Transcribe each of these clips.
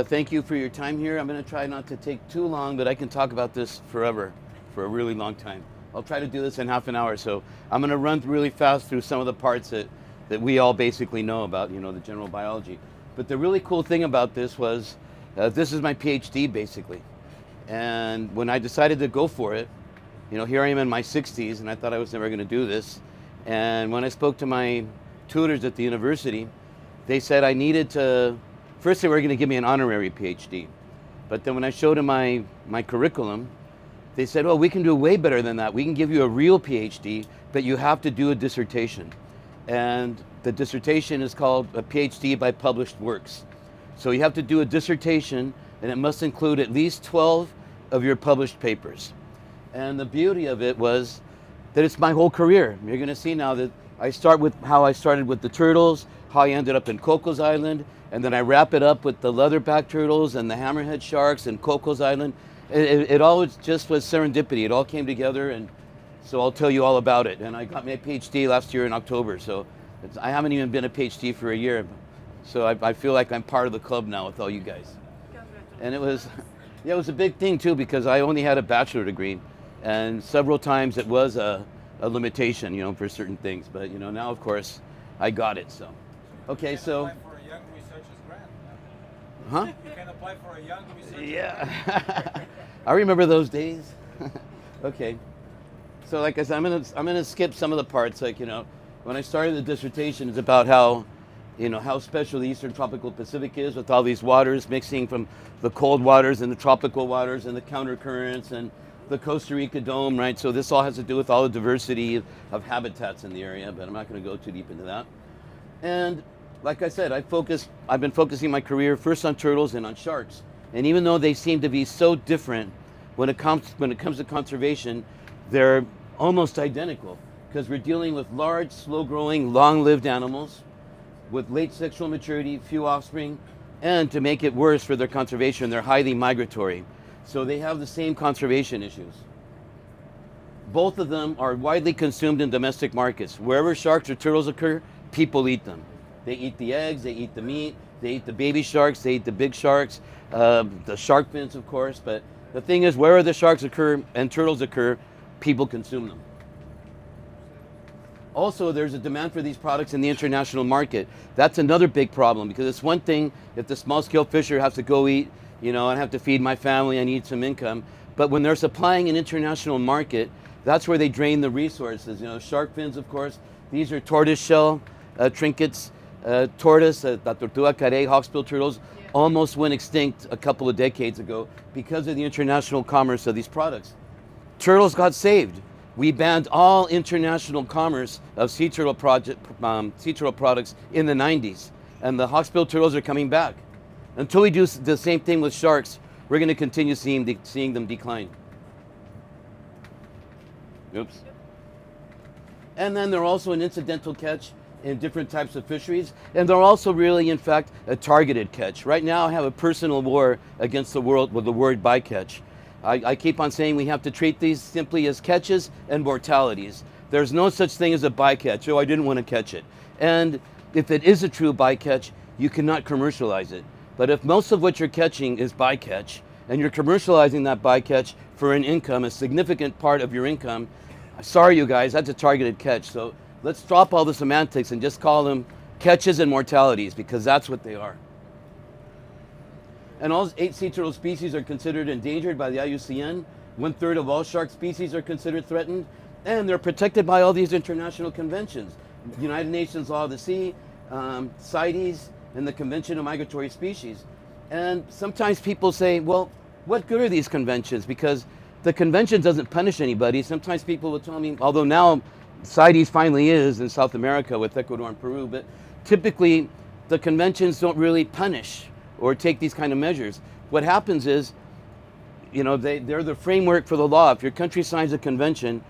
Thank you for your time here. I'm going to try not to take too long, but I can talk about this forever, for a really long time. I'll try to do this in half an hour, so I'm going to run really fast through some of the parts that we all basically know about, the general biology. But the really cool thing about this was, this is my PhD basically. And when I decided to go for it, here I am in my 60s, and I thought I was never going to do this. And when I spoke to my tutors at the university, they said I needed to, first they were going to give me an honorary PhD. But then when I showed them my curriculum, they said, oh, we can do way better than that. We can give you a real PhD, but you have to do a dissertation. And the dissertation is called a PhD by published works. So you have to do a dissertation, and it must include at least 12 of your published papers. And the beauty of it was that it's my whole career. You're going to see now that I start with how I started with the turtles, how I ended up in Cocos Island, and then I wrap it up with the leatherback turtles and the hammerhead sharks and Cocos Island. It all just was serendipity. It all came together, and so I'll tell you all about it. And I got my PhD last year in October, so I haven't even been a PhD for a year. So I feel like I'm part of the club now with all you guys. And it was a big thing too, because I only had a bachelor degree. And several times it was a limitation, for certain things. But, now, of course, I got it. So, okay, so. You can apply for a young researcher's grant. Huh? You can apply for a young researcher's Yeah. I remember those days. Okay. So, like I said, I'm gonna skip some of the parts. Like, when I started the dissertation, it's about how special the Eastern Tropical Pacific is, with all these waters mixing from the cold waters and the tropical waters and the countercurrents and the Costa Rica Dome, right? So this all has to do with all the diversity of habitats in the area, but I'm not going to go too deep into that. And like I said, I've been focusing my career first on turtles and on sharks. And even though they seem to be so different when it comes to conservation, they're almost identical, because we're dealing with large, slow-growing, long-lived animals with late sexual maturity, few offspring, and to make it worse for their conservation, they're highly migratory. So they have the same conservation issues. Both of them are widely consumed in domestic markets. Wherever sharks or turtles occur, people eat them. They eat the eggs, they eat the meat, they eat the baby sharks, they eat the big sharks, the shark fins, of course. But the thing is, wherever the sharks occur and turtles occur, people consume them. Also, there's a demand for these products in the international market. That's another big problem, because it's one thing if the small-scale fisher has to go eat, and have to feed my family and need some income. But when they're supplying an international market, that's where they drain the resources. Shark fins, of course. These are tortoise shell trinkets. Tortoise, the tortuga carey, hawksbill turtles, almost went extinct a couple of decades ago because of the international commerce of these products. Turtles got saved. We banned all international commerce of sea turtle products in the 90s. And the hawksbill turtles are coming back. Until we do the same thing with sharks, we're going to continue seeing them decline. Oops. And then they're also an incidental catch in different types of fisheries. And they're also really, in fact, a targeted catch. Right now, I have a personal war against the world with the word bycatch. I keep on saying we have to treat these simply as catches and mortalities. There's no such thing as a bycatch. Oh, I didn't want to catch it. And if it is a true bycatch, you cannot commercialize it. But if most of what you're catching is bycatch, and you're commercializing that bycatch for an income, a significant part of your income, sorry you guys, that's a targeted catch. So let's drop all the semantics and just call them catches and mortalities, because that's what they are. And all 8 sea turtle species are considered endangered by the IUCN. 1/3 of all shark species are considered threatened, and they're protected by all these international conventions. United Nations Law of the Sea, CITES, and the Convention on Migratory Species. And sometimes people say, well, what good are these conventions? Because the convention doesn't punish anybody. Sometimes people will tell me, although now CITES finally is in South America with Ecuador and Peru, but typically the conventions don't really punish or take these kind of measures. What happens is, they're the framework for the law. If your country signs a convention,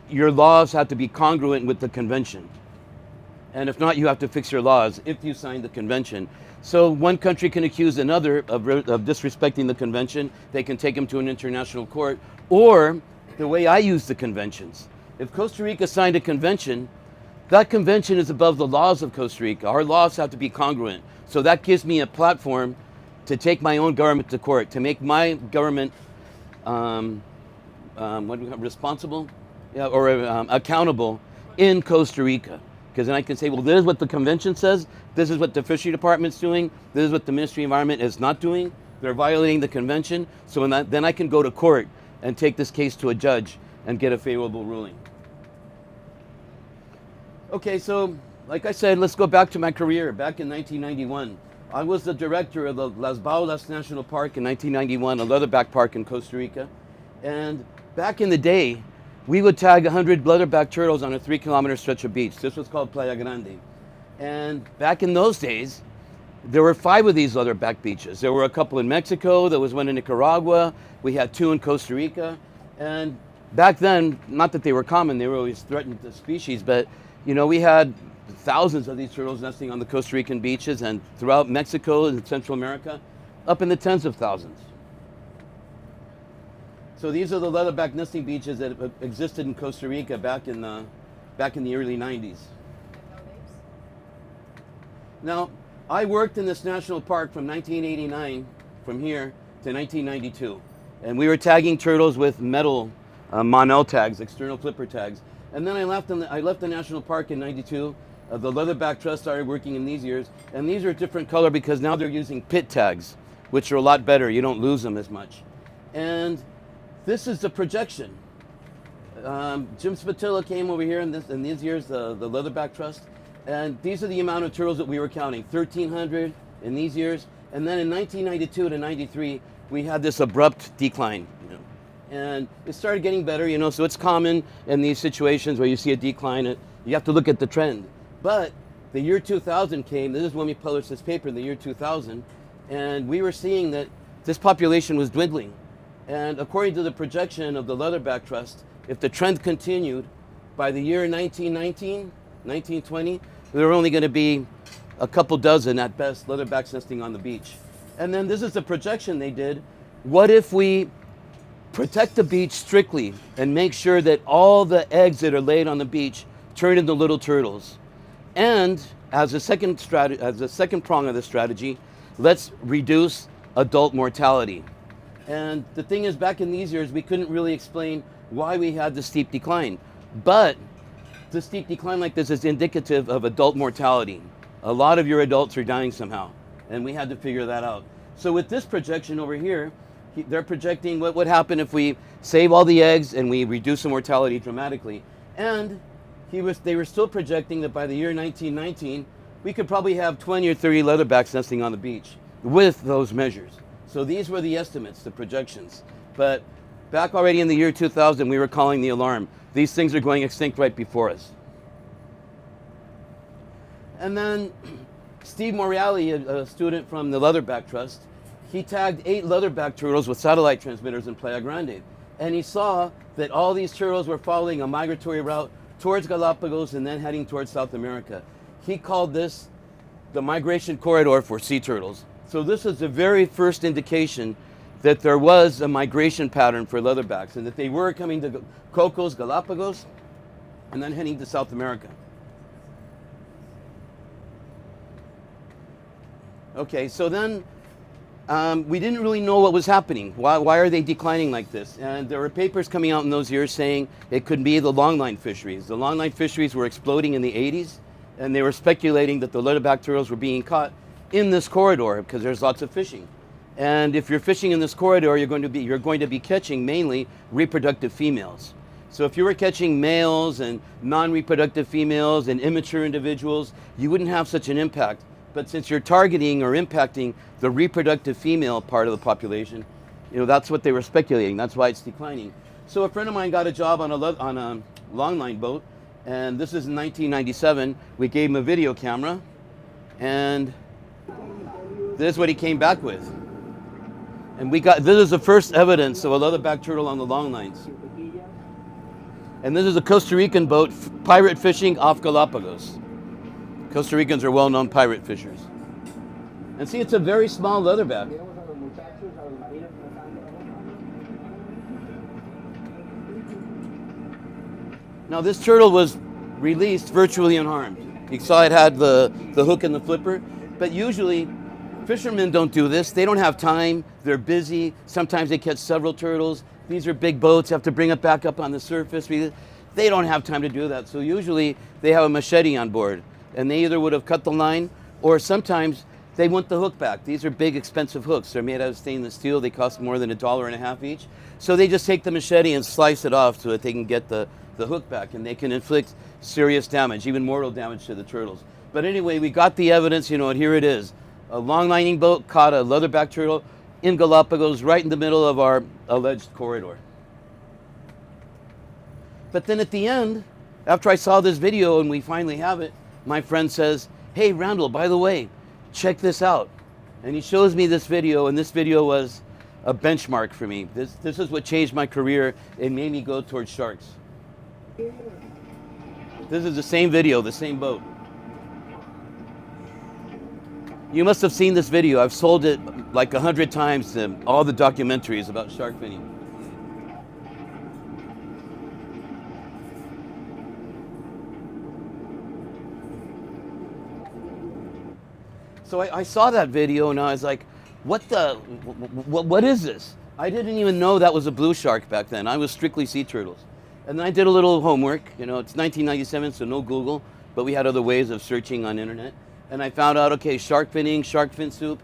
your laws have to be congruent with the convention. And if not, you have to fix your laws if you sign the convention. So one country can accuse another of disrespecting the convention. They can take them to an international court. Or the way I use the conventions. If Costa Rica signed a convention, that convention is above the laws of Costa Rica. Our laws have to be congruent. So that gives me a platform to take my own government to court, to make my government responsible, yeah, or accountable in Costa Rica. Because then I can say, well, this is what the convention says, this is what the fishery department's doing, this is what the Ministry of Environment is not doing, they're violating the convention, so then I can go to court and take this case to a judge and get a favorable ruling. Okay, so like I said, let's go back to my career. Back in 1991, I was the director of the Las Baulas National Park in 1991, a leatherback park in Costa Rica. And back in the day, we would tag 100 leatherback turtles on a 3-kilometer stretch of beach. This was called Playa Grande. And back in those days, there were 5 of these leatherback beaches. There were a couple in Mexico, there was one in Nicaragua, we had 2 in Costa Rica. And back then, not that they were common, they were always threatened to species, but you know, we had thousands of these turtles nesting on the Costa Rican beaches and throughout Mexico and Central America, up in the tens of thousands. So these are the leatherback nesting beaches that existed in Costa Rica back in the early 90s. Now, I worked in this national park from 1989, from here, to 1992. And we were tagging turtles with metal Monel tags, external flipper tags. And then I left the national park in 92. The Leatherback Trust started working in these years. And these are a different color because now they're using pit tags, which are a lot better. You don't lose them as much. And this is the projection. Jim Spatilla came over here in these years, the Leatherback Trust. And these are the amount of turtles that we were counting, 1,300 in these years. And then in 1992 to 93, we had this abrupt decline. And it started getting better, so it's common in these situations where you see a decline. You have to look at the trend. But the year 2000 came. This is when we published this paper in the year 2000. And we were seeing that this population was dwindling. And according to the projection of the Leatherback Trust, if the trend continued, by the year 1919, 1920, there were only going to be a couple dozen at best leatherbacks nesting on the beach. And then this is the projection they did. What if we protect the beach strictly and make sure that all the eggs that are laid on the beach turn into little turtles? And as a second prong of the strategy, let's reduce adult mortality. And the thing is, back in these years, we couldn't really explain why we had the steep decline. But the steep decline like this is indicative of adult mortality. A lot of your adults are dying somehow, and we had to figure that out. So with this projection over here, they're projecting what would happen if we save all the eggs and we reduce the mortality dramatically. And they were still projecting that by the year 1919, we could probably have 20 or 30 leatherbacks nesting on the beach with those measures. So these were the estimates, the projections. But back already in the year 2000, we were calling the alarm. These things are going extinct right before us. And then Steve Morreale, a student from the Leatherback Trust, he tagged 8 leatherback turtles with satellite transmitters in Playa Grande. And he saw that all these turtles were following a migratory route towards Galapagos and then heading towards South America. He called this the migration corridor for sea turtles. So this is the very first indication that there was a migration pattern for leatherbacks and that they were coming to Cocos, Galapagos, and then heading to South America. Okay, so then we didn't really know what was happening. Why are they declining like this? And there were papers coming out in those years saying it could be the longline fisheries. The longline fisheries were exploding in the 80s, and they were speculating that the leatherback turtles were being caught in this corridor because there's lots of fishing. And if you're fishing in this corridor, you're going to be catching mainly reproductive females. So if you were catching males and non-reproductive females and immature individuals, you wouldn't have such an impact. But since you're targeting or impacting the reproductive female part of the population, that's what they were speculating. That's why it's declining. So a friend of mine got a job on a longline boat, and this is in 1997. We gave him a video camera, and this is what he came back with. And this is the first evidence of a leatherback turtle on the long lines. And this is a Costa Rican boat pirate fishing off Galapagos. Costa Ricans are well-known pirate fishers. And see, it's a very small leatherback. Now this turtle was released virtually unharmed. You saw it had the hook and the flipper, but usually Fishermen don't do this. They don't have time. They're busy. Sometimes they catch several turtles. These are big boats, have to bring it back up on the surface. They don't have time to do that. So usually they have a machete on board, and they either would have cut the line, or sometimes they want the hook back. These are big, expensive hooks. They're made out of stainless steel. They cost more than $1.50 each. So they just take the machete and slice it off so that they can get the hook back, and they can inflict serious damage, even mortal damage to the turtles. But anyway, we got the evidence, and here it is. A long lining boat caught a leatherback turtle in Galapagos, right in the middle of our alleged corridor. But then at the end, after I saw this video and we finally have it, my friend says, "Hey, Randall, by the way, check this out." And he shows me this video, and this video was a benchmark for me. This is what changed my career and made me go towards sharks. This is the same video, the same boat. You must have seen this video. I've sold it like 100 times to all the documentaries about shark finning. So I saw that video and I was like, what is this? I didn't even know that was a blue shark back then. I was strictly sea turtles. And then I did a little homework. It's 1997, so no Google, but we had other ways of searching on internet. And I found out, okay, shark finning, shark fin soup.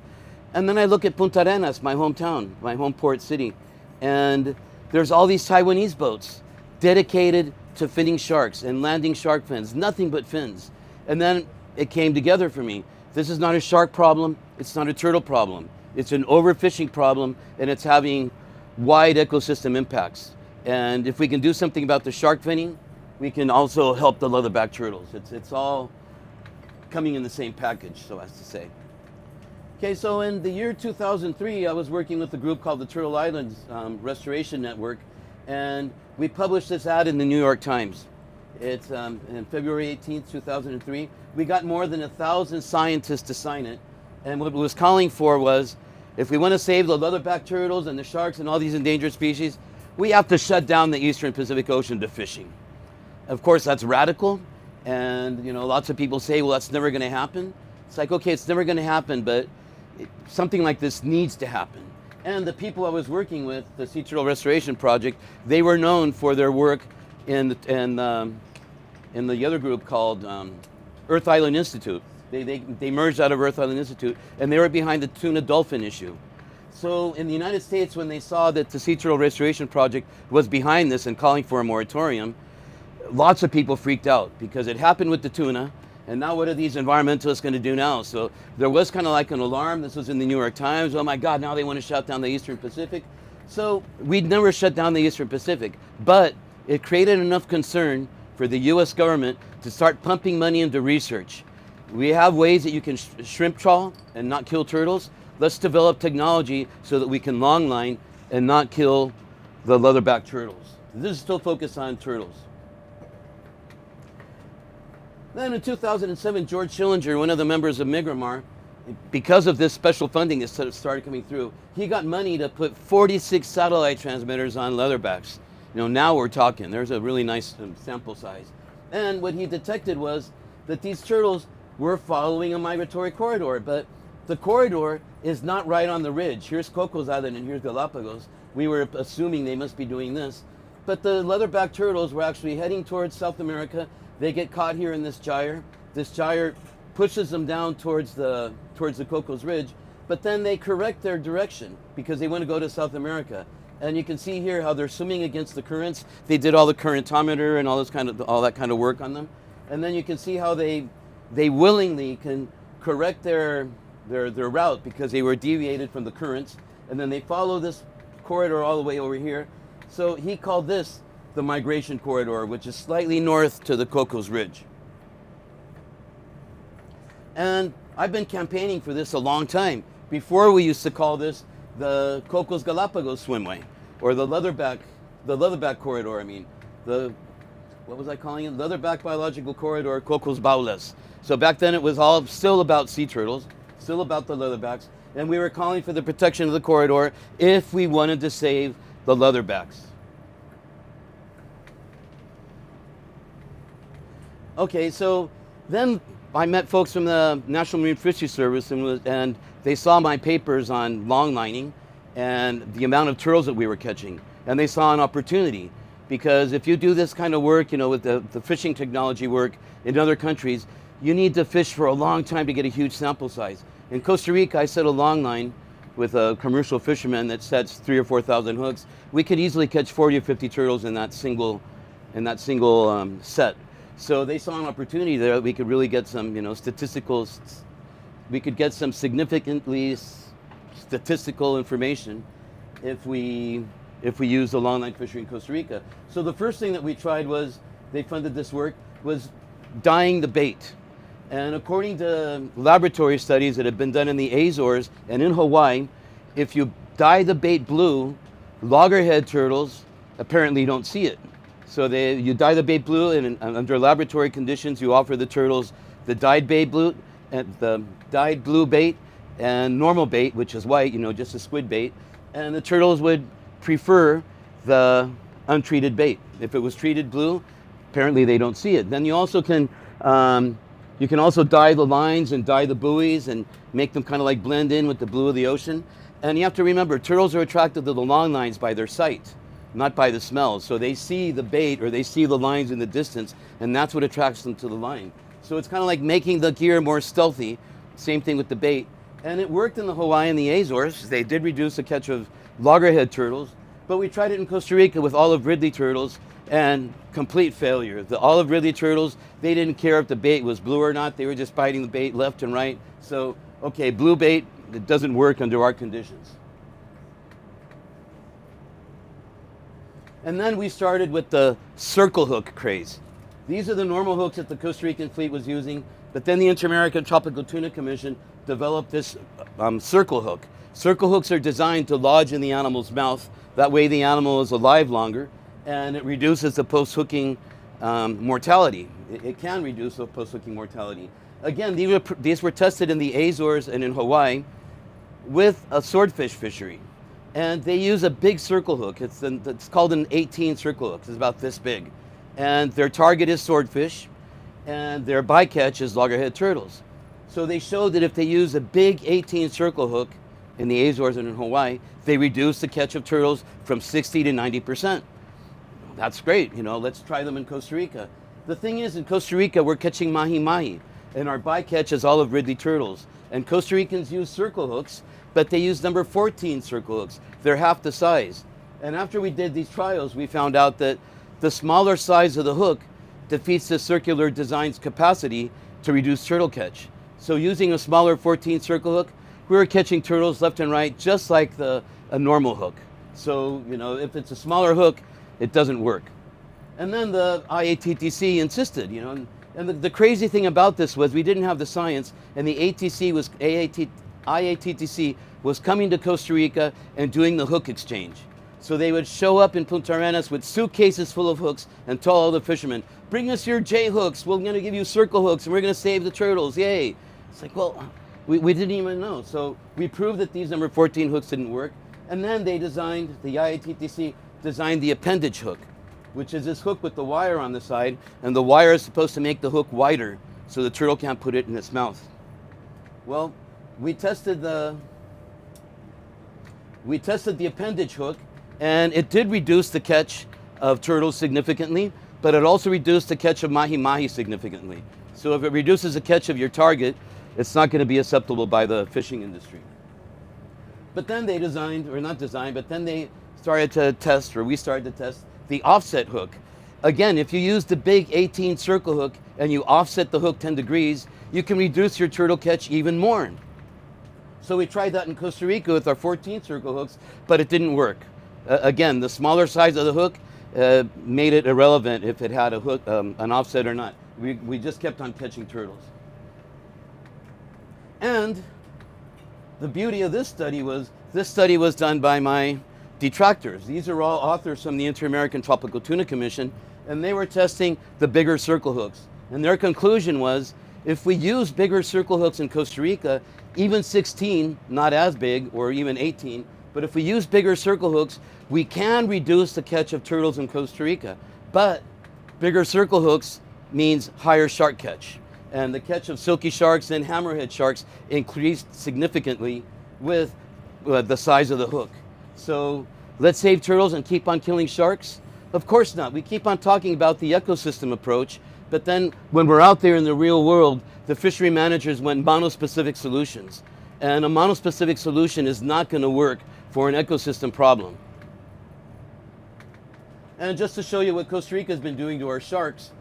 And then I look at Punta Arenas, my hometown, my home port city. And there's all these Taiwanese boats dedicated to finning sharks and landing shark fins, nothing but fins. And then it came together for me. This is not a shark problem, it's not a turtle problem. It's an overfishing problem, and it's having wide ecosystem impacts. And if we can do something about the shark finning, we can also help the leatherback turtles. It's all coming in the same package, so as to say. Okay, so in the year 2003, I was working with a group called the Turtle Islands Restoration Network, and we published this ad in the New York Times. It's in February 18th, 2003. We got more than 1,000 scientists to sign it, and what it was calling for was, if we want to save the leatherback turtles and the sharks and all these endangered species, we have to shut down the Eastern Pacific Ocean to fishing. Of course, that's radical. And lots of people say, well, that's never going to happen. It's like, okay, it's never going to happen, but something like this needs to happen. And the people I was working with, the Sea Turtle Restoration Project, they were known for their work in the other group called Earth Island Institute. They merged out of Earth Island Institute, and they were behind the tuna dolphin issue. So in the United States, when they saw that the Sea Turtle Restoration Project was behind this and calling for a moratorium, lots of people freaked out because it happened with the tuna, and now what are these environmentalists going to do now? So there was kind of like an alarm. This was in the New York Times. Oh my God, now they want to shut down the Eastern Pacific. So we'd never shut down the Eastern Pacific, but it created enough concern for the US government to start pumping money into research. We have ways that you can shrimp trawl and not kill turtles. Let's develop technology so that we can long line and not kill the leatherback turtles. This is still focused on turtles. Then in 2007, George Schillinger, one of the members of Miramar, because of this special funding that started coming through, he got money to put 46 satellite transmitters on leatherbacks. Now we're talking. There's a really nice sample size. And what he detected was that these turtles were following a migratory corridor, but the corridor is not right on the ridge. Here's Cocos Island and here's Galapagos. We were assuming they must be doing this. But the leatherback turtles were actually heading towards South America. They get caught here in this gyre. This gyre pushes them down towards the Cocos Ridge, but then they correct their direction because they want to go to South America. And you can see here how they're swimming against the currents. They did all the currentometer and all that kind of work on them. And then you can see how they willingly can correct their route because they were deviated from the currents. And then they follow this corridor all the way over here. So he called this the migration corridor, which is slightly north to the Cocos Ridge. And I've been campaigning for this a long time. Before, we used to call this the Cocos Galapagos Swimway, or the leatherback corridor. What was I calling it? Leatherback Biological Corridor, Cocos Baules. So back then it was all still about sea turtles, still about the leatherbacks, and we were calling for the protection of the corridor if we wanted to save the leatherbacks. Okay, so then I met folks from the National Marine Fisheries Service and they saw my papers on long lining and the amount of turtles that we were catching. And they saw an opportunity, because if you do this kind of work, with the fishing technology work in other countries, you need to fish for a long time to get a huge sample size. In Costa Rica, I set a long line with a commercial fisherman that sets 3,000 or 4,000 hooks. We could easily catch 40 or 50 turtles in that single set. So they saw an opportunity there that we could really get some, we could get some significantly statistical information if we use the longline fishery in Costa Rica. So the first thing that we tried was, they funded this work, was dyeing the bait. And according to laboratory studies that have been done in the Azores and in Hawaii, if you dye the bait blue, loggerhead turtles apparently don't see it. So you dye the bait blue, and under laboratory conditions, you offer the turtles the dyed bait blue, and the dyed blue bait, and normal bait, which is white, just a squid bait, and the turtles would prefer the untreated bait. If it was treated blue, apparently they don't see it. Then you also can you can also dye the lines and dye the buoys and make them kind of like blend in with the blue of the ocean. And you have to remember, turtles are attracted to the long lines by their sight, not by the smell. So they see the bait or they see the lines in the distance, and that's what attracts them to the line. So it's kind of like making the gear more stealthy. Same thing with the bait. And it worked in the Hawaii and the Azores. They did reduce the catch of loggerhead turtles, but we tried it in Costa Rica with olive ridley turtles, and complete failure. The olive ridley turtles, they didn't care if the bait was blue or not. They were just biting the bait left and right. So, okay, blue bait, it doesn't work under our conditions. And then we started with the circle hook craze. These are the normal hooks that the Costa Rican fleet was using, but then the Inter-American Tropical Tuna Commission developed this circle hook. Circle hooks are designed to lodge in the animal's mouth. That way the animal is alive longer, and it reduces the post-hooking mortality. It can reduce the post-hooking mortality. Again, these were tested in the Azores and in Hawaii with a swordfish fishery. And they use a big circle hook. It's called an 18 circle hook. It's about this big. And their target is swordfish, and their bycatch is loggerhead turtles. So they showed that if they use a big 18 circle hook in the Azores and in Hawaii, they reduce the catch of turtles from 60 to 90%. That's great, let's try them in Costa Rica. The thing is, in Costa Rica, we're catching mahi-mahi, and our bycatch is olive ridley turtles. And Costa Ricans use circle hooks, but they use number 14 circle hooks. They're half the size. And after we did these trials, we found out that the smaller size of the hook defeats the circular design's capacity to reduce turtle catch. So using a smaller 14 circle hook, we were catching turtles left and right, just like a normal hook. So, if it's a smaller hook, it doesn't work. And then the IATTC insisted, and the crazy thing about this was we didn't have the science, and the IATTC was coming to Costa Rica and doing the hook exchange. So they would show up in Punta Arenas with suitcases full of hooks and tell all the fishermen, bring us your J hooks, we're going to give you circle hooks, and we're going to save the turtles, yay. It's like, well, we didn't even know. So we proved that these number 14 hooks didn't work, and then the IATTC designed the appendage hook, which is this hook with the wire on the side, and the wire is supposed to make the hook wider so the turtle can't put it in its mouth. Well, we tested the appendage hook, and it did reduce the catch of turtles significantly, but it also reduced the catch of mahi-mahi significantly. So if it reduces the catch of your target, it's not going to be acceptable by the fishing industry. But then they started to test, or we started to test, the offset hook. Again, if you use the big 18 circle hook and you offset the hook 10 degrees, you can reduce your turtle catch even more. So we tried that in Costa Rica with our 14 circle hooks, but it didn't work. Again, the smaller size of the hook made it irrelevant if it had a hook, an offset or not. We just kept on catching turtles. And the beauty of this study was done by my detractors. These are all authors from the Inter-American Tropical Tuna Commission, and they were testing the bigger circle hooks. And their conclusion was, if we use bigger circle hooks in Costa Rica, even 16, not as big, or even 18, but if we use bigger circle hooks, we can reduce the catch of turtles in Costa Rica. But bigger circle hooks means higher shark catch. And the catch of silky sharks and hammerhead sharks increased significantly with the size of the hook. So let's save turtles and keep on killing sharks? Of course not. We keep on talking about the ecosystem approach, but then when we're out there in the real world, the fishery managers went monospecific solutions. And a monospecific solution is not going to work for an ecosystem problem. And just to show you what Costa Rica has been doing to our sharks,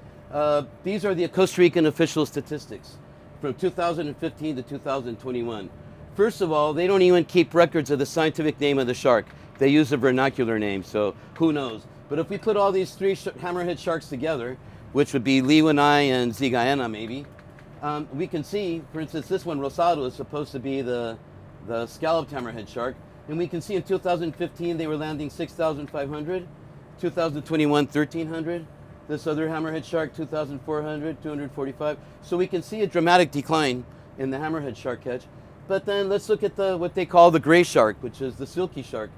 these are the Costa Rican official statistics from 2015 to 2021. First of all, they don't even keep records of the scientific name of the shark. They use a vernacular name, so who knows. But if we put all these three hammerhead sharks together, which would be Liwanai and Zigayana maybe, we can see, for instance, this one, Rosado, is supposed to be the scalloped hammerhead shark. And we can see in 2015 they were landing 6,500, 2021 1,300. This other hammerhead shark, 2,400, 245. So we can see a dramatic decline in the hammerhead shark catch. But then let's look at what they call the gray shark, which is the silky shark.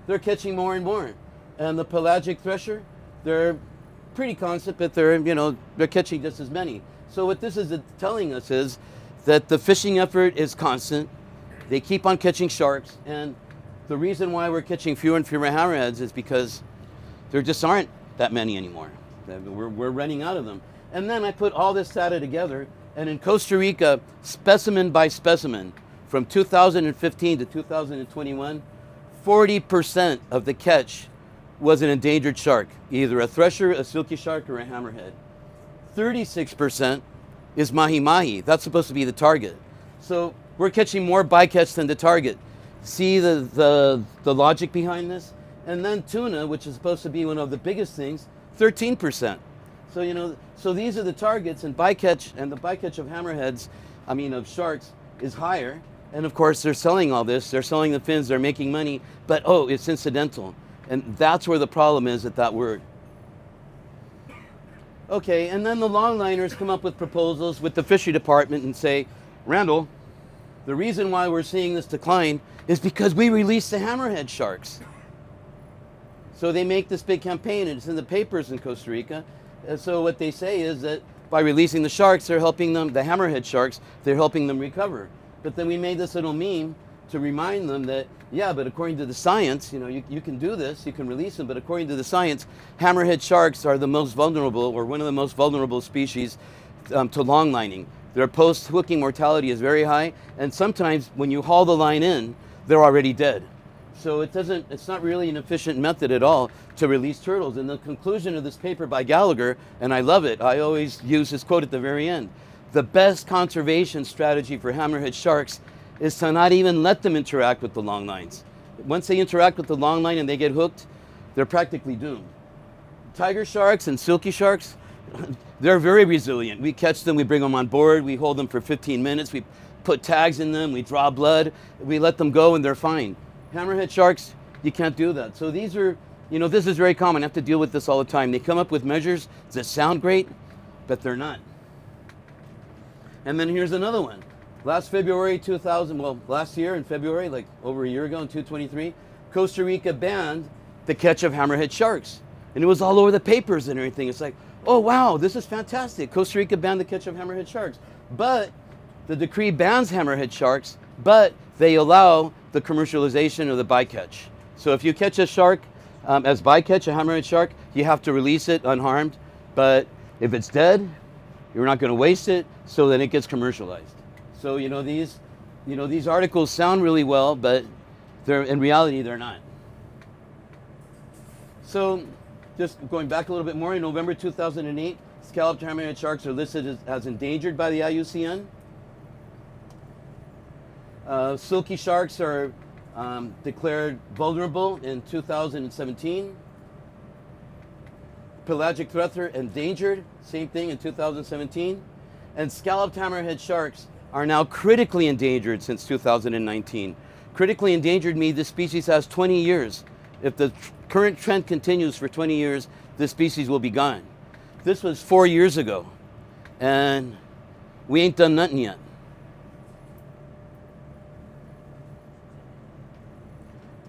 They're catching more and more. And the pelagic thresher, they're pretty constant, but they're catching just as many. So what this is telling us is that the fishing effort is constant. They keep on catching sharks, and the reason why we're catching fewer and fewer hammerheads is because there just aren't that many anymore. We're running out of them. And then I put all this data together, and in Costa Rica, specimen by specimen, from 2015 to 2021, 40% of the catch was an endangered shark, either a thresher, a silky shark, or a hammerhead. 36% is mahi-mahi. That's supposed to be the target. So we're catching more bycatch than the target. See the logic behind this? And then tuna, which is supposed to be one of the biggest things, 13%. So, so these are the targets, and bycatch, and the bycatch of hammerheads, of sharks, is higher. And of course, they're selling all this. They're selling the fins, they're making money, but it's incidental. And that's where the problem is at that word. Okay, and then the longliners come up with proposals with the fishery department and say, Randall, the reason why we're seeing this decline is because we released the hammerhead sharks. So they make this big campaign, and it's in the papers in Costa Rica. And so what they say is that by releasing the sharks, they're helping them, the hammerhead sharks, they're helping them recover. But then we made this little meme to remind them that, yeah, but according to the science, you can do this, you can release them, but according to the science, hammerhead sharks are the most vulnerable, or one of the most vulnerable species to longlining. Their post-hooking mortality is very high, and sometimes when you haul the line in, they're already dead. So it's not really an efficient method at all to release turtles. And the conclusion of this paper by Gallagher, and I love it, I always use his quote at the very end, the best conservation strategy for hammerhead sharks is to not even let them interact with the long lines. Once they interact with the long line and they get hooked, they're practically doomed. Tiger sharks and silky sharks, they're very resilient. We catch them, we bring them on board, we hold them for 15 minutes, we put tags in them, we draw blood, we let them go and they're fine. Hammerhead sharks, you can't do that. So these are, this is very common. I have to deal with this all the time. They come up with measures that sound great, but they're not. And then here's another one. Last year in February, like over a year ago in 2023, Costa Rica banned the catch of hammerhead sharks. And it was all over the papers and everything. It's like, oh wow, this is fantastic. Costa Rica banned the catch of hammerhead sharks. But the decree bans hammerhead sharks, but they allow the commercialization of the bycatch. So if you catch a shark as bycatch, a hammerhead shark, you have to release it unharmed. But if it's dead, you're not going to waste it, so then it gets commercialized. So these articles sound really well, but in reality they're not. So just going back a little bit more, in November 2008, scalloped hammerhead sharks are listed as endangered by the IUCN. Silky sharks are declared vulnerable in 2017. Pelagic thresher endangered, same thing in 2017. And scalloped hammerhead sharks are now critically endangered since 2019. Critically endangered means this species has 20 years. If the current trend continues for 20 years, this species will be gone. This was 4 years ago, and we ain't done nothing yet.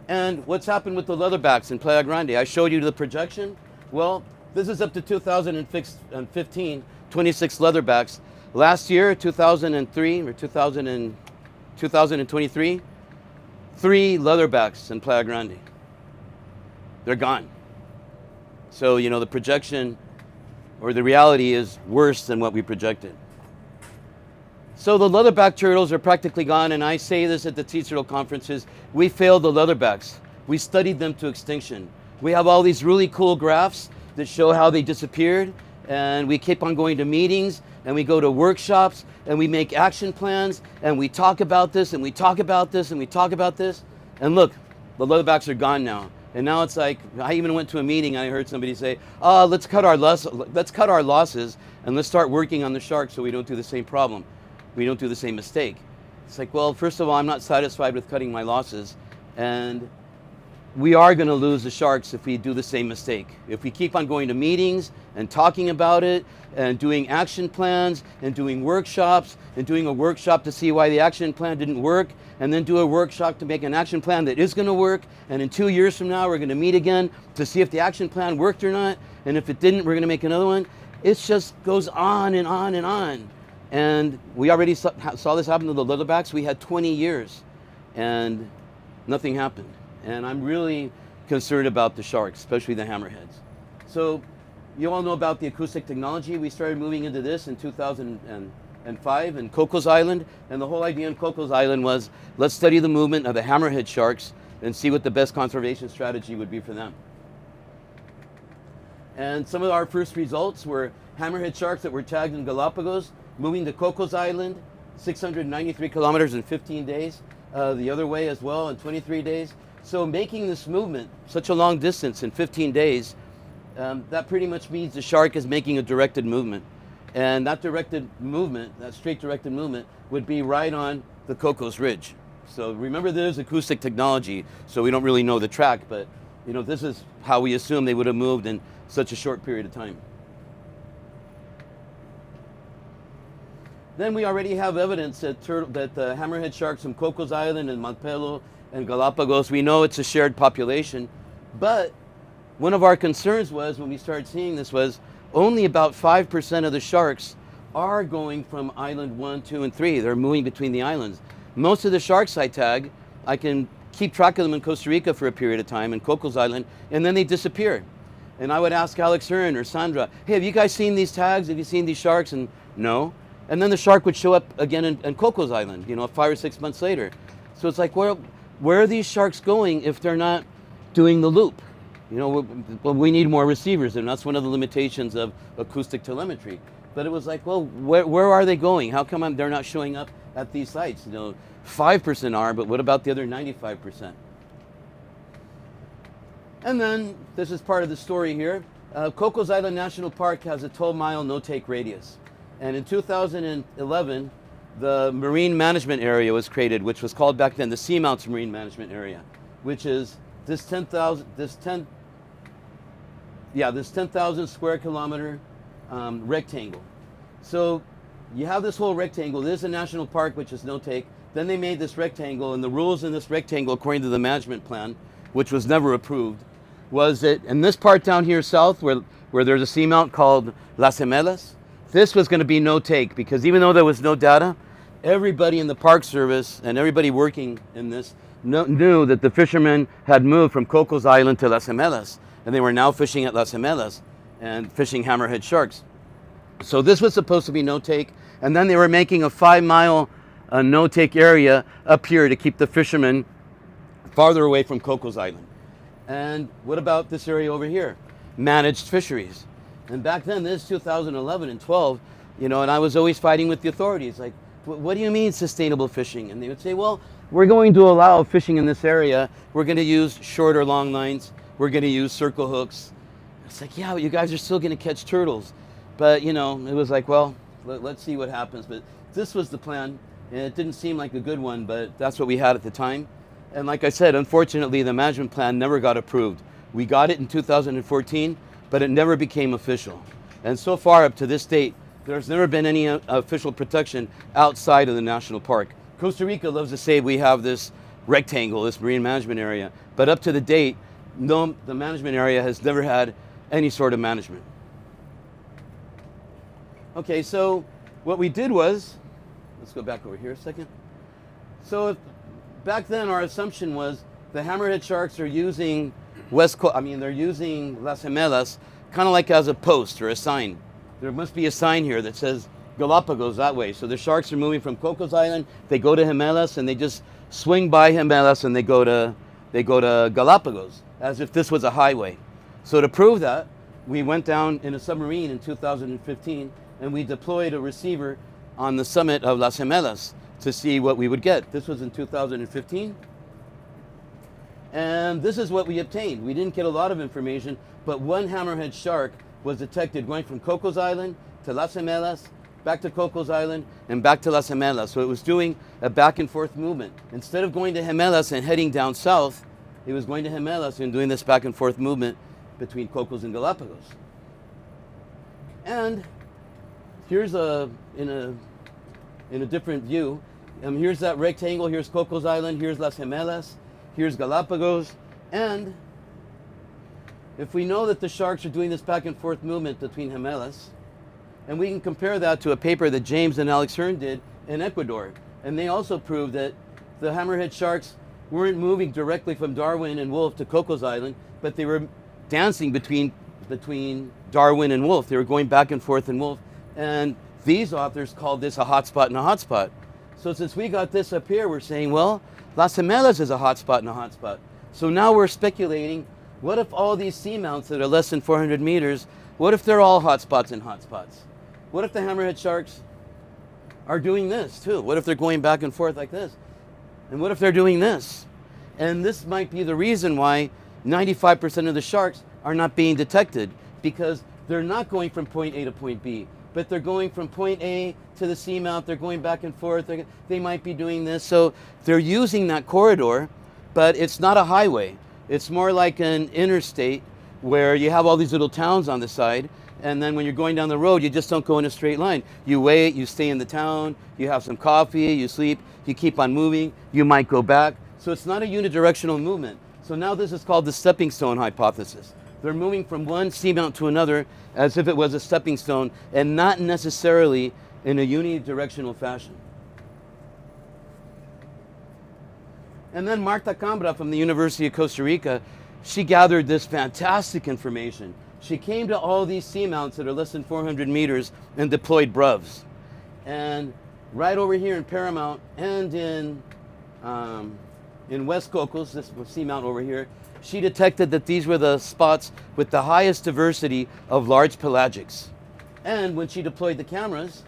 And what's happened with the leatherbacks in Playa Grande? I showed you the projection. Well, this is up to 2015, 26 leatherbacks. Last year, 2003 or 2023, 3 leatherbacks in Playa Grande. They're gone. So, you know, the projection or the reality is worse than what we projected. So the leatherback turtles are practically gone, and I say this at the sea turtle conferences, we failed the leatherbacks. We studied them to extinction. We have all these really cool graphs that show how they disappeared, and we keep on going to meetings, and we go to workshops, and we make action plans, and we talk about this, and we talk about this, and we talk about this, and look, the leatherbacks are gone now. And now it's like, I even went to a meeting and I heard somebody say, let's cut our losses and let's start working on the sharks so we don't do the same problem. We don't do the same mistake. It's like, well, first of all, I'm not satisfied with cutting my losses, and we are going to lose the sharks if we do the same mistake. If we keep on going to meetings and talking about it and doing action plans and doing workshops and doing a workshop to see why the action plan didn't work, and then do a workshop to make an action plan that is going to work, and in 2 years from now we're going to meet again to see if the action plan worked or not, and if it didn't, we're going to make another one. It just goes on and on and on. And we already saw this happen to the leatherbacks. We had 20 years and nothing happened. And I'm really concerned about the sharks, especially the hammerheads. So you all know about the acoustic technology. We started moving into this in 2005 in Cocos Island. And the whole idea in Cocos Island was, let's study the movement of the hammerhead sharks and see what the best conservation strategy would be for them. And some of our first results were hammerhead sharks that were tagged in Galapagos, moving to Cocos Island, 693 kilometers in 15 days. The other way as well in 23 days. So making this movement such a long distance in 15 days, that pretty much means the shark is making a directed movement. And that directed movement, that straight directed movement, would be right on the Cocos Ridge. So remember, there's acoustic technology, so we don't really know the track, but you know, this is how we assume they would have moved in such a short period of time. Then we already have evidence that the hammerhead sharks from Cocos Island and Montpello and Galapagos, we know it's a shared population, but one of our concerns was, when we started seeing this, was only about 5% of the sharks are going from island 1, 2, and 3. They're moving between the islands. Most of the sharks I tag, I can keep track of them in Costa Rica for a period of time, in Cocos Island, and then they disappear. And I would ask Alex Hearn or Sandra, hey, have you guys seen these tags? Have you seen these sharks? And no. And then the shark would show up again in Cocos Island, you know, 5 or 6 months later. So it's like, well, where are these sharks going if they're not doing the loop? You know, well, we need more receivers, and that's one of the limitations of acoustic telemetry. But it was like, well, where are they going? How come they're not showing up at these sites? You know, 5% are, but what about the other 95%? And then, this is part of the story here. Cocos Island National Park has a 12-mile no-take radius. And in 2011, the marine management area was created, which was called back then the Seamounts Marine Management Area, which is this 10,000 square kilometer rectangle. So you have this whole rectangle. There's a national park, which is no-take. Then they made this rectangle, and the rules in this rectangle, according to the management plan, which was never approved, was that in this part down here south, where there's a seamount called Las Gemelas, this was going to be no-take, because even though there was no data, everybody in the Park Service and everybody working in this knew that the fishermen had moved from Cocos Island to Las Gemelas, and they were now fishing at Las Gemelas and fishing hammerhead sharks. So this was supposed to be no-take, and then they were making a 5-mile no-take area up here to keep the fishermen farther away from Cocos Island. And what about this area over here? Managed fisheries. And back then, this is 2011 and 12, you know, and I was always fighting with the authorities, like, what do you mean sustainable fishing? And they would say, well, we're going to allow fishing in this area. We're going to use short or long lines. We're going to use circle hooks. It's like, yeah, but you guys are still going to catch turtles. But, you know, it was like, well, let's see what happens. But this was the plan, and it didn't seem like a good one, but that's what we had at the time. And like I said, unfortunately, the management plan never got approved. We got it in 2014, but it never became official. And so far, up to this date, there's never been any official protection outside of the national park. Costa Rica loves to say we have this rectangle, this marine management area, but up to the date, no, the management area has never had any sort of management. Okay, so what we did was, let's go back over here a second. So back then our assumption was the hammerhead sharks are using they're using Las Gemelas kind of like as a post or a sign. There must be a sign here that says Galapagos that way. So the sharks are moving from Cocos Island, they go to Gemelas, and they just swing by Gemelas and they go to Galapagos as if this was a highway. So to prove that, we went down in a submarine in 2015 and we deployed a receiver on the summit of Las Gemelas to see what we would get. This was in 2015. And this is what we obtained. We didn't get a lot of information, but one hammerhead shark was detected going from Cocos Island to Las Gemelas, back to Cocos Island, and back to Las Gemelas. So it was doing a back and forth movement. Instead of going to Gemelas and heading down south, it was going to Gemelas and doing this back and forth movement between Cocos and Galapagos. And here's in a different view. Here's that rectangle. Here's Cocos Island. Here's Las Gemelas. Here's Galapagos. And if we know that the sharks are doing this back and forth movement between Gemelas, and we can compare that to a paper that James and Alex Hearn did in Ecuador, and they also proved that the hammerhead sharks weren't moving directly from Darwin and Wolf to Cocos Island, but they were dancing between Darwin and Wolf. They were going back and forth in Wolf. And these authors called this a hotspot and a hotspot. So since we got this up here, we're saying, well, Las Gemelas is a hotspot and a hotspot. So now we're speculating, what if all these seamounts that are less than 400 meters, what if they're all hotspots and hotspots? What if the hammerhead sharks are doing this too? What if they're going back and forth like this? And what if they're doing this? And this might be the reason why 95% of the sharks are not being detected, because they're not going from point A to point B, but they're going from point A to the seamount. They're going back and forth. They might be doing this. So they're using that corridor, but it's not a highway. It's more like an interstate where you have all these little towns on the side. And then when you're going down the road, you just don't go in a straight line. You wait, you stay in the town, you have some coffee, you sleep, you keep on moving, you might go back. So it's not a unidirectional movement. So now this is called the stepping stone hypothesis. They're moving from one seamount to another as if it was a stepping stone and not necessarily in a unidirectional fashion. And then Marta Cambra from the University of Costa Rica, she gathered this fantastic information. She came to all these seamounts that are less than 400 meters and deployed BRUVs. And right over here in Paramount and in West Cocos, this seamount over here, she detected that these were the spots with the highest diversity of large pelagics. And when she deployed the cameras,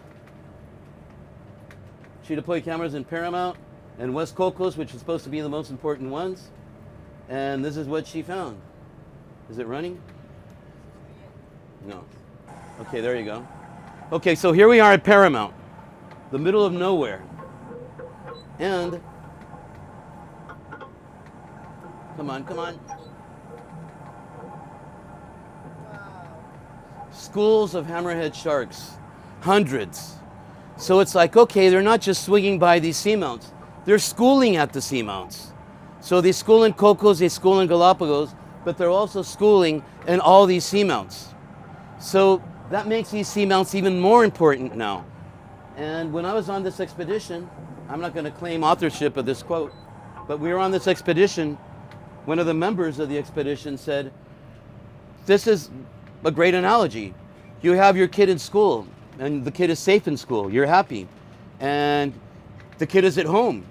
in Paramount and West Cocos, which is supposed to be the most important ones, and this is what she found. Is it running? No. Okay, there you go. Okay, so here we are at Paramount, the middle of nowhere. And come on. Schools of hammerhead sharks, hundreds. So it's like, okay, they're not just swinging by these seamounts, they're schooling at the seamounts. So they school in Cocos, they school in Galapagos, but they're also schooling in all these seamounts. So that makes these seamounts even more important now. And when I was on this expedition, I'm not going to claim authorship of this quote, but we were on this expedition. One of the members of the expedition said, this is a great analogy. You have your kid in school, and the kid is safe in school. You're happy. And the kid is at home.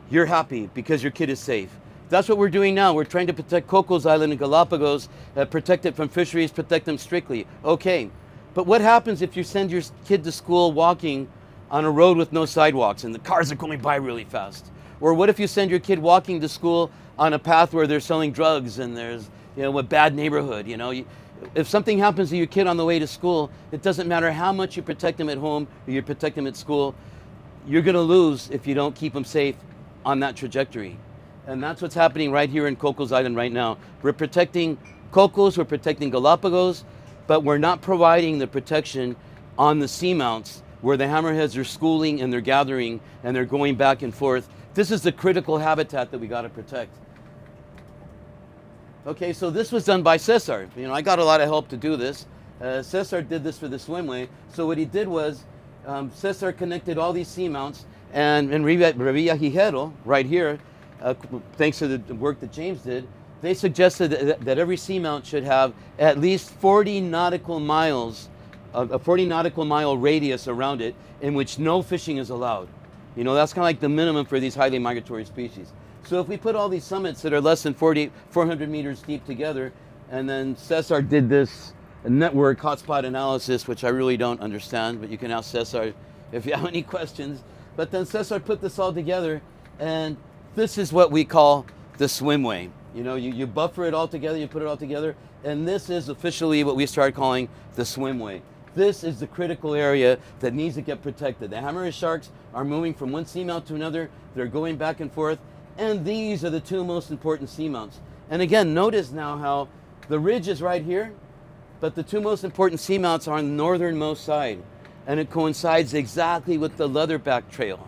You're happy because your kid is safe. That's what we're doing now. We're trying to protect Cocos Island and Galapagos, protect it from fisheries, protect them strictly. Okay, but what happens if you send your kid to school walking on a road with no sidewalks and the cars are going by really fast? Or what if you send your kid walking to school on a path where they're selling drugs and there's, a bad neighborhood? If something happens to your kid on the way to school, it doesn't matter how much you protect them at home or you protect them at school, you're going to lose if you don't keep them safe on that trajectory. And that's what's happening right here in Cocos Island right now. We're protecting Cocos, we're protecting Galapagos, but we're not providing the protection on the seamounts where the hammerheads are schooling and they're gathering and they're going back and forth. This is the critical habitat that we got to protect. Okay, so this was done by Cesar. I got a lot of help to do this. Cesar did this for the swimway. So what he did was Cesar connected all these seamounts, and in Revilla Hijero, right here, thanks to the work that James did, they suggested that every seamount should have at least 40 nautical miles, a 40 nautical mile radius around it in which no fishing is allowed. You know, that's kind of like the minimum for these highly migratory species. So if we put all these summits that are less than 400 meters deep together, and then Cesar did this network hotspot analysis, which I really don't understand, but you can ask Cesar if you have any questions. But then Cesar put this all together, and this is what we call the swimway. You know, you buffer it all together, you put it all together, and this is officially what we started calling the swimway. This is the critical area that needs to get protected. The hammerhead sharks are moving from one seamount to another, they're going back and forth, and these are the two most important seamounts. And again, notice now how the ridge is right here, but the two most important seamounts are on the northernmost side, and it coincides exactly with the leatherback trail.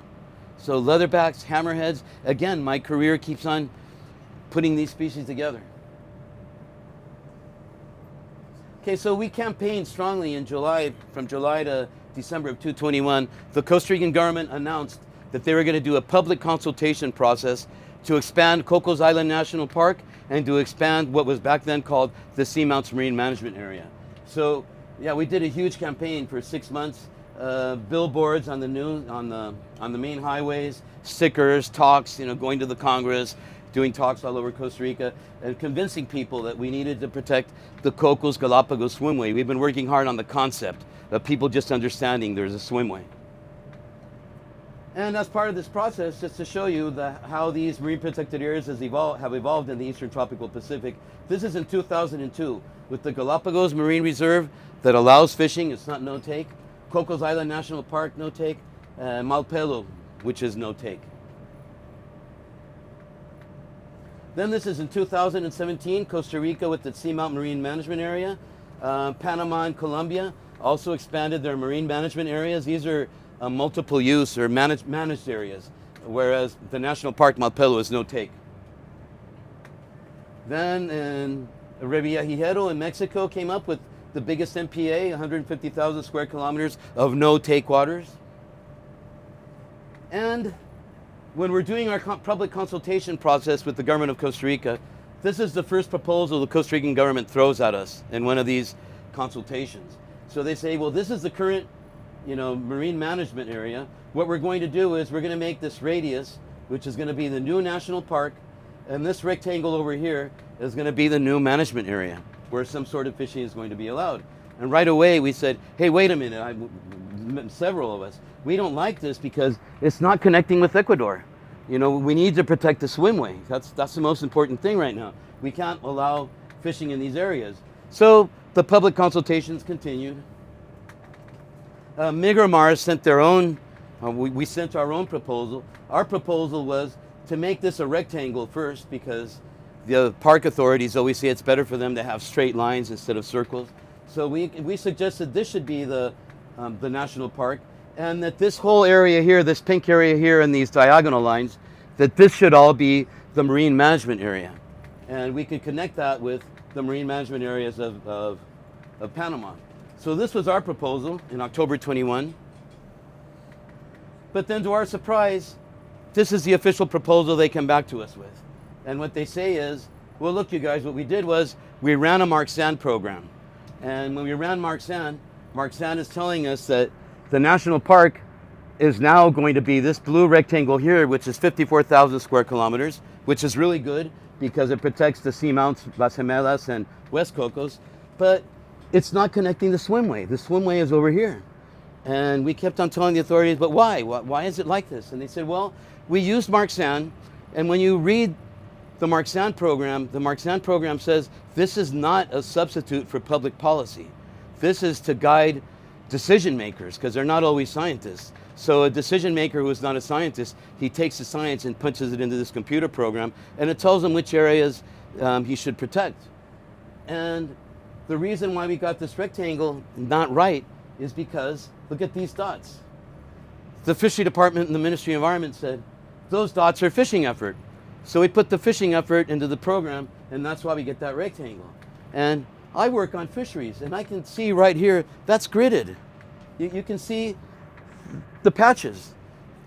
So leatherbacks, hammerheads, again, my career keeps on putting these species together. Okay, so we campaigned strongly in July, from July to December of 2021. The Costa Rican government announced that they were going to do a public consultation process to expand Cocos Island National Park and to expand what was back then called the Seamounts Marine Management Area. So, yeah, we did a huge campaign for 6 months. Billboards on the news, on the main highways, stickers, talks, you know, going to the Congress, doing talks all over Costa Rica, and convincing people that we needed to protect the Cocos Galapagos swimway. We've been working hard on the concept of people just understanding there's a swimway. And as part of this process, just to show you how these marine protected areas have evolved in the Eastern Tropical Pacific. This is in 2002 with the Galapagos Marine Reserve that allows fishing. It's not no-take. Cocos Island National Park, no-take. Malpelo, which is no-take. Then this is in 2017, Costa Rica with the Seamount Marine Management Area. Panama and Colombia also expanded their marine management areas. These are multiple use or managed areas, whereas the National Park Malpelo is no-take. Then in Revilla Hijero in Mexico came up with the biggest MPA, 150,000 square kilometers of no-take waters. And when we're doing our public consultation process with the government of Costa Rica, this is the first proposal the Costa Rican government throws at us in one of these consultations. So they say, well, this is the current, you know, marine management area. What we're going to do is we're going to make this radius, which is going to be the new national park, and this rectangle over here is going to be the new management area where some sort of fishing is going to be allowed. And right away we said, hey, wait a minute, several of us, we don't like this because it's not connecting with Ecuador. You know, we need to protect the swimway. That's the most important thing right now. We can't allow fishing in these areas. So the public consultations continued. Miramar sent their own, we sent our own proposal. Our proposal was to make this a rectangle first because the park authorities always say it's better for them to have straight lines instead of circles. So we suggested this should be the national park, and that this whole area here, this pink area here and these diagonal lines, that this should all be the marine management area. And we could connect that with the marine management areas of Panama. So this was our proposal in October 21. But then to our surprise, this is the official proposal they come back to us with. And what they say is, well, look, you guys, what we did was we ran a Mark-Sand program. And when we ran Mark-Sand is telling us that the national park is now going to be this blue rectangle here, which is 54,000 square kilometers, which is really good because it protects the seamounts, Las Gemelas and West Cocos, but it's not connecting the swimway. The swimway is over here. And we kept on telling the authorities, but why? Why is it like this? And they said, well, we used Mark-Sand, and when you read the Mark-Sand program says this is not a substitute for public policy. This is to guide decision makers, because they're not always scientists. So a decision maker who is not a scientist, he takes the science and punches it into this computer program, and it tells him which areas he should protect. And the reason why we got this rectangle not right is because, look at these dots. The Fishery Department and the Ministry of Environment said, those dots are fishing effort. So we put the fishing effort into the program, and that's why we get that rectangle. And I work on fisheries, and I can see right here, that's gridded. You can see the patches.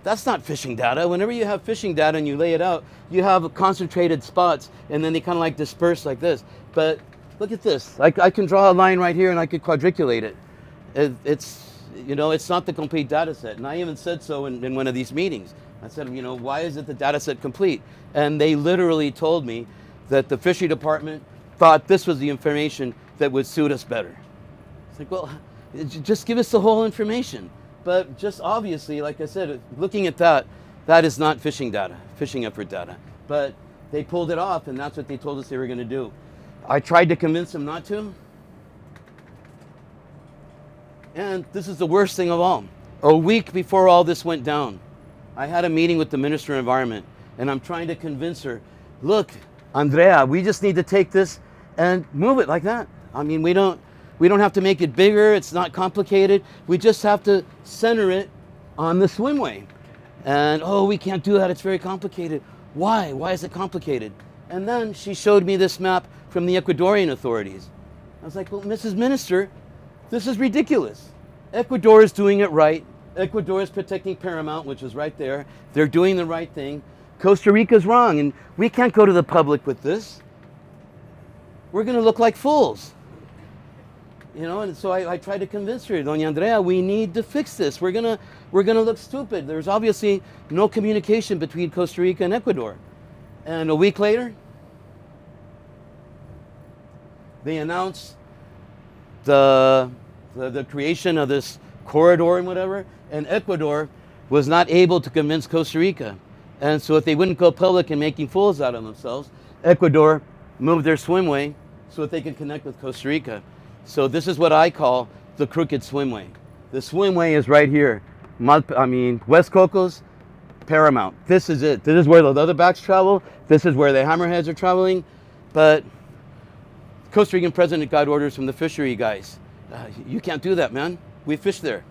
That's not fishing data. Whenever you have fishing data and you lay it out, you have concentrated spots, and then they kind of like disperse like this. But look at this. I can draw a line right here, and I could quadriculate it. It's, you know, it's not the complete data set. And I even said so in one of these meetings. I said, you know, why is it the data set complete? And they literally told me that the fishery department thought this was the information that would suit us better. It's like, well, just give us the whole information. But just obviously, like I said, looking at that, that is not fishing data, fishing effort data. But they pulled it off, and that's what they told us they were going to do. I tried to convince them not to. And this is the worst thing of all. A week before all this went down, I had a meeting with the Minister of Environment, and I'm trying to convince her, look, Andrea, we just need to take this and move it like that. I mean, we don't have to make it bigger. It's not complicated. We just have to center it on the swimway. And, oh, we can't do that. It's very complicated. Why? Why is it complicated? And then she showed me this map from the Ecuadorian authorities. I was like, well, Mrs. Minister, this is ridiculous. Ecuador is doing it right. Ecuador is protecting Paramount, which is right there. They're doing the right thing. Costa Rica's wrong, and we can't go to the public with this. We're going to look like fools. You know, and so I tried to convince her, Doña Andrea, we need to fix this. We're gonna look stupid. There's obviously no communication between Costa Rica and Ecuador. And a week later, they announced the creation of this corridor and whatever, and Ecuador was not able to convince Costa Rica. And so if they wouldn't go public and making fools out of themselves, Ecuador moved their swimway so that they could connect with Costa Rica. So this is what I call the crooked swimway. The swimway is right here. West Cocos, Paramount. This is it. This is where the leatherbacks travel. This is where the hammerheads are traveling. But Costa Rican president got orders from the fishery guys. You can't do that, man. We fish there.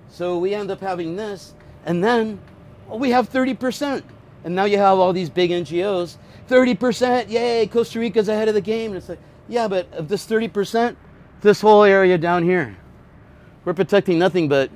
So we end up having this, and then we have 30%. And now you have all these big NGOs. 30%, yay, Costa Rica's ahead of the game. And it's like, yeah, but of this 30%, this whole area down here, we're protecting nothing but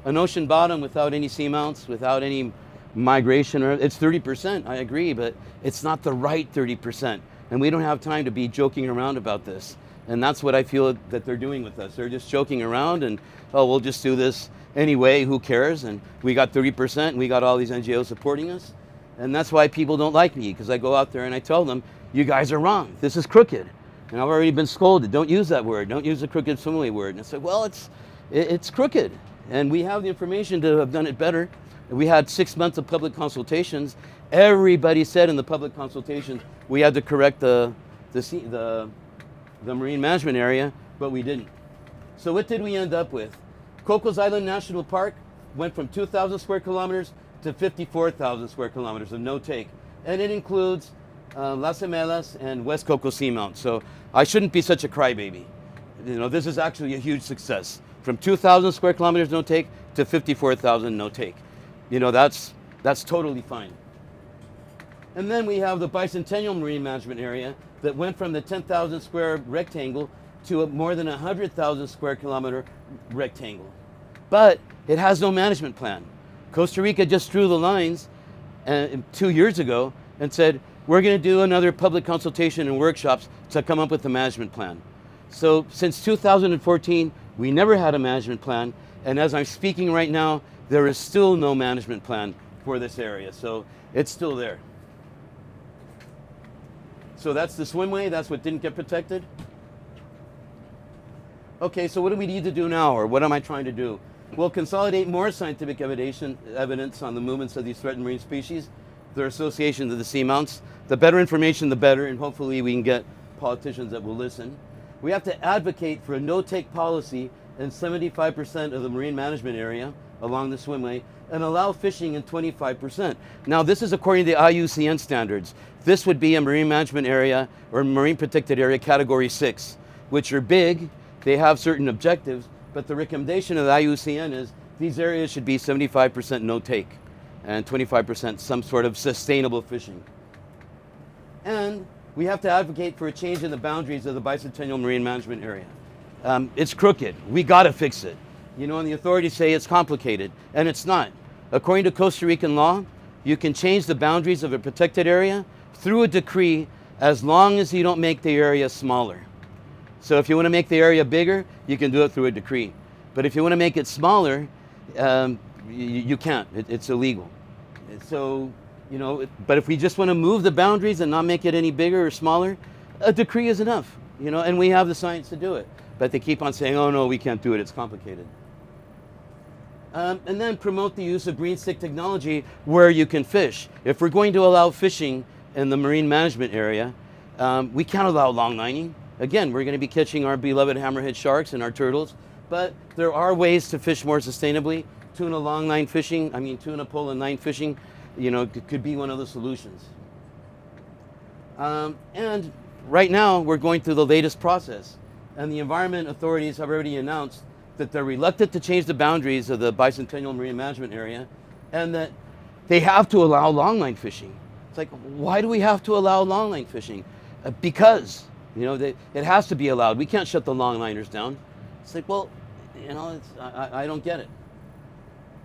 an ocean bottom without any seamounts, without any migration. It's 30%, I agree, but it's not the right 30%. And we don't have time to be joking around about this. And that's what I feel that they're doing with us. They're just joking around and, oh, we'll just do this anyway, who cares? And we got 30%, and we got all these NGOs supporting us. And that's why people don't like me, because I go out there and I tell them, you guys are wrong. This is crooked. And I've already been scolded. Don't use that word. Don't use the crooked swimway word. And I said, well, it's crooked. And we have the information to have done it better. We had 6 months of public consultations. Everybody said in the public consultations we had to correct the marine management area, but we didn't. So what did we end up with? Cocos Island National Park went from 2,000 square kilometers to 54,000 square kilometers of no take. And it includes Las Gemelas and West Cocos Seamount. So I shouldn't be such a crybaby. You know, this is actually a huge success. From 2,000 square kilometers no take to 54,000 no take. You know, that's totally fine. And then we have the Bicentennial Marine Management Area that went from the 10,000 square rectangle to a more than 100,000 square kilometer rectangle. But it has no management plan. Costa Rica just drew the lines 2 years ago and said, we're going to do another public consultation and workshops to come up with a management plan. So since 2014, we never had a management plan. And as I'm speaking right now, there is still no management plan for this area. So it's still there. So that's the swimway. That's what didn't get protected. Okay, so what do we need to do now, or what am I trying to do? Well, consolidate more scientific evidence on the movements of these threatened marine species, their association to the seamounts. The better information, the better, and hopefully we can get politicians that will listen. We have to advocate for a no-take policy in 75% of the marine management area along the swimway and allow fishing in 25%. Now, this is according to the IUCN standards. This would be a marine management area or marine protected area category 6, which are big. They have certain objectives, but the recommendation of the IUCN is these areas should be 75% no take and 25% some sort of sustainable fishing. And we have to advocate for a change in the boundaries of the Bicentennial Marine Management Area. It's crooked. We got to fix it. And the authorities say it's complicated, and it's not. According to Costa Rican law, you can change the boundaries of a protected area through a decree as long as you don't make the area smaller. So if you want to make the area bigger, you can do it through a decree. But if you want to make it smaller, you can't. It's illegal. So, but if we just want to move the boundaries and not make it any bigger or smaller, a decree is enough, and we have the science to do it. But they keep on saying, oh no, we can't do it, it's complicated. And then promote the use of green stick technology where you can fish. If we're going to allow fishing in the marine management area, we can't allow longlining. Again, we're going to be catching our beloved hammerhead sharks and our turtles, but there are ways to fish more sustainably. Tuna longline fishing, tuna pole and line fishing, could be one of the solutions. And right now, we're going through the latest process, and the environment authorities have already announced that they're reluctant to change the boundaries of the Bicentennial Marine Management Area, and that they have to allow longline fishing. It's like, why do we have to allow longline fishing? Because, it has to be allowed. We can't shut the longliners down. It's like, well, I don't get it.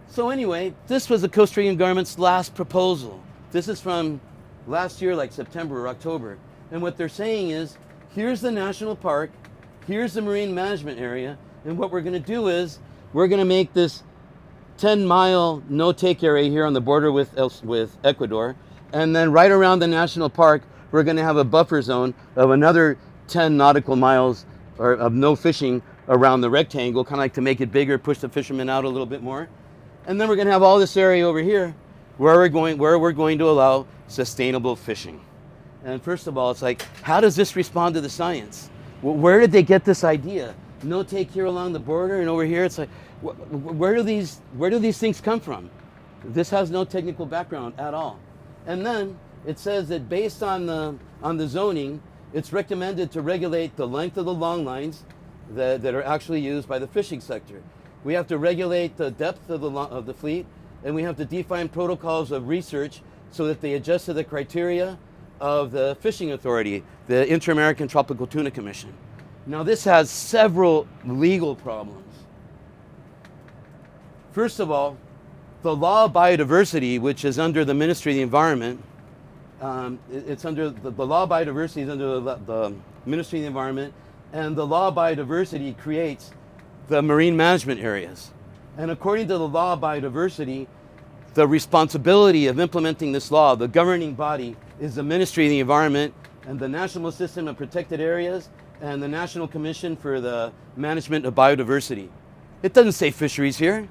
So anyway, this was the Costa Rican government's last proposal. This is from last year, like September or October. And what they're saying is, here's the national park, here's the marine management area, and what we're going to do is, we're going to make this 10-mile no-take area here on the border with Ecuador, and then right around the national park, we're going to have a buffer zone of another 10 nautical miles of no fishing around the rectangle, kind of like to make it bigger, push the fishermen out a little bit more. And then we're going to have all this area over here where we're going to allow sustainable fishing. And first of all, it's like, how does this respond to the science? Where did they get this idea? No take here along the border, and over here, it's like, where do these things come from? This has no technical background at all. And then it says that based on the zoning, it's recommended to regulate the length of the long lines that are actually used by the fishing sector. We have to regulate the depth of the fleet, and we have to define protocols of research so that they adjust to the criteria of the fishing authority, the Inter-American Tropical Tuna Commission. Now this has several legal problems. First of all, the law of biodiversity, which is under the Ministry of the Environment, it's under the law of biodiversity is under the Ministry of the Environment, and the law of biodiversity creates the marine management areas. And according to the law of biodiversity, the responsibility of implementing this law, the governing body, is the Ministry of the Environment and the National System of Protected Areas and the National Commission for the Management of Biodiversity. It doesn't say fisheries here.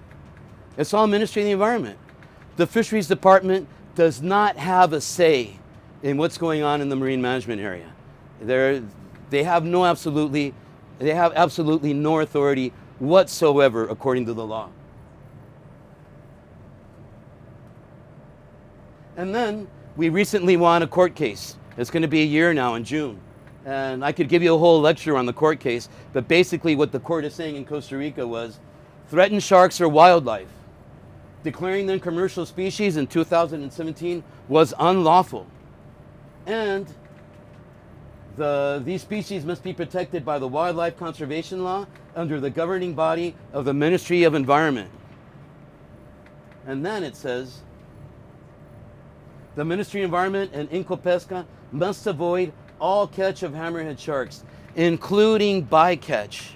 It's all Ministry of the Environment. The Fisheries Department does not have a say in what's going on in the marine management area. They have absolutely no authority whatsoever according to the law. And then we recently won a court case. It's going to be a year now in June. And I could give you a whole lecture on the court case, but basically what the court is saying in Costa Rica was, threatened sharks are wildlife. Declaring them commercial species in 2017 was unlawful. And these species must be protected by the wildlife conservation law under the governing body of the Ministry of Environment. And then it says, the Ministry of Environment and Incopesca must avoid all catch of hammerhead sharks, including bycatch.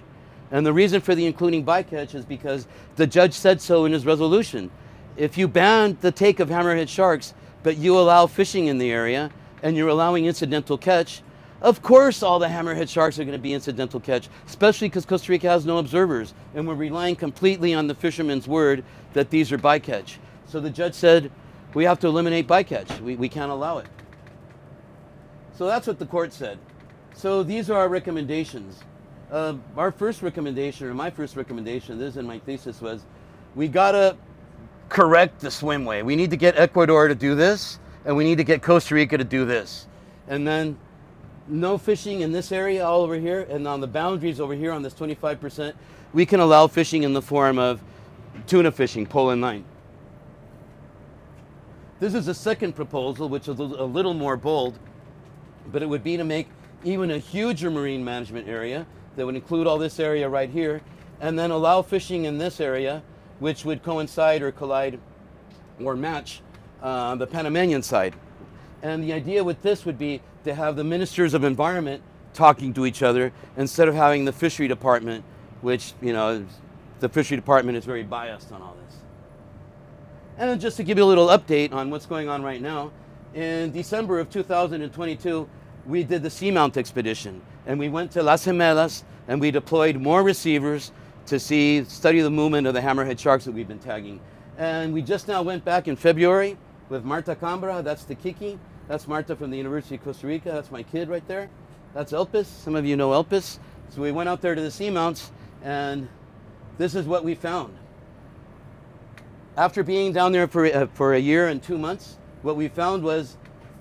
And the reason for the including bycatch is because the judge said so in his resolution. If you ban the take of hammerhead sharks, but you allow fishing in the area, and you're allowing incidental catch, of course all the hammerhead sharks are going to be incidental catch, especially because Costa Rica has no observers, and we're relying completely on the fisherman's word that these are bycatch. So the judge said, we have to eliminate bycatch. We can't allow it. So that's what the court said. So these are our recommendations. Our first recommendation, or my first recommendation, this is in my thesis, was we gotta correct the swimway. We need to get Ecuador to do this, and we need to get Costa Rica to do this. And then no fishing in this area all over here, and on the boundaries over here on this 25%, we can allow fishing in the form of tuna fishing, pole and line. This is a second proposal, which is a little more bold, but it would be to make even a huger marine management area that would include all this area right here, and then allow fishing in this area, which would coincide or collide or match the Panamanian side. And the idea with this would be to have the ministers of environment talking to each other instead of having the fishery department, which, you know, the fishery department is very biased on all this. And just to give you a little update on what's going on right now, in December of 2022, we did the seamount expedition, and we went to Las Gemelas and we deployed more receivers to study the movement of the hammerhead sharks that we've been tagging. And we just now went back in February with Marta Cambra, that's the Kiki. That's Marta from the University of Costa Rica. That's my kid right there. That's Elpis. Some of you know Elpis. So we went out there to the seamounts, and this is what we found. After being down there for a year and 2 months, what we found was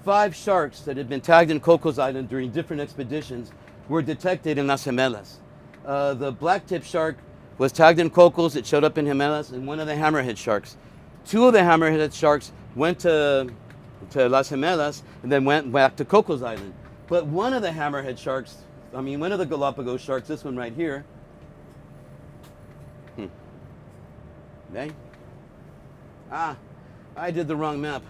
5 sharks that had been tagged in Cocos Island during different expeditions were detected in Las Gemelas. The black-tip shark was tagged in Cocos. It showed up in Gemelas, and one of the hammerhead sharks. 2 of the hammerhead sharks went to Las Gemelas and then went back to Cocos Island. But one of the hammerhead sharks, one of the Galapagos sharks, this one right here, okay. I did the wrong map.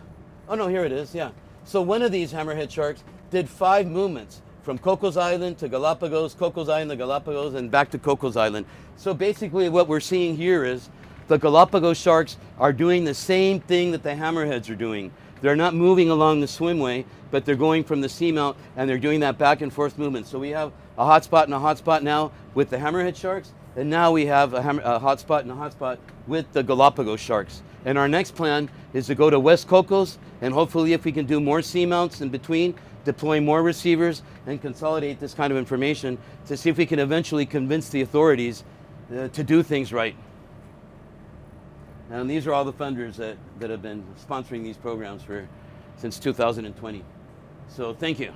Oh no, here it is, yeah. So one of these hammerhead sharks did 5 movements from Cocos Island to Galapagos, Cocos Island to Galapagos, and back to Cocos Island. So basically what we're seeing here is the Galapagos sharks are doing the same thing that the hammerheads are doing. They're not moving along the swimway, but they're going from the seamount, and they're doing that back and forth movement. So we have a hotspot and a hotspot now with the hammerhead sharks, and now we have a hotspot and a hotspot with the Galapagos sharks. And our next plan is to go to West Cocos, and hopefully if we can do more seamounts in between, deploy more receivers, and consolidate this kind of information to see if we can eventually convince the authorities to do things right. And these are all the funders that have been sponsoring these programs since 2020. So thank you.